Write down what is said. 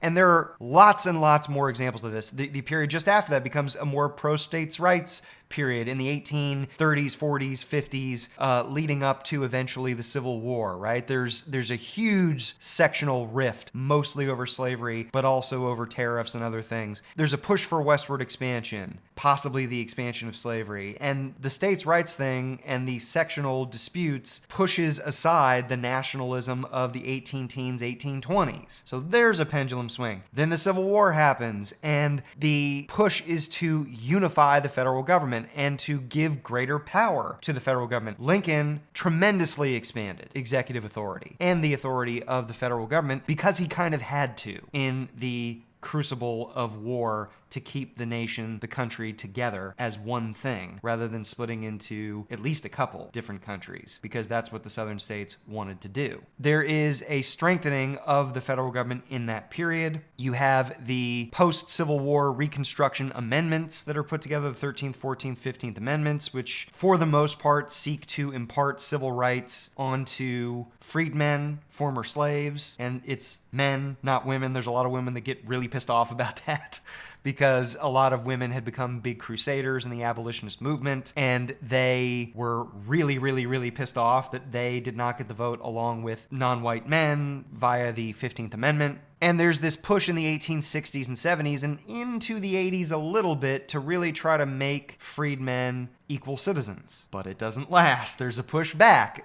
And there are lots and lots more examples of this. The period just after that becomes a more pro-states' rights period in the 1830s, 40s, 50s, leading up to eventually the Civil War, right? There's a huge sectional rift, mostly over slavery, but also over tariffs and other things. There's a push for westward expansion, possibly the expansion of slavery. And the states' rights thing and the sectional disputes pushes aside the nationalism of the 18 teens, 1820s. So there's a pendulum swing. Then the Civil War happens, and the push is to unify the federal government and to give greater power to the federal government. Lincoln tremendously expanded executive authority and the authority of the federal government because he kind of had to in the crucible of war to keep the nation, the country together as one thing, rather than splitting into at least a couple different countries, because that's what the southern states wanted to do. There is a strengthening of the federal government in that period. You have the post-Civil War Reconstruction Amendments that are put together, the 13th, 14th, 15th Amendments, which for the most part seek to impart civil rights onto freedmen, former slaves, and it's men, not women. There's a lot of women that get really pissed off about that, because a lot of women had become big crusaders in the abolitionist movement, and they were really, really, really pissed off that they did not get the vote along with non-white men via the 15th Amendment. And there's this push in the 1860s and 70s and into the 80s a little bit to really try to make freedmen equal citizens. But it doesn't last. There's a push back.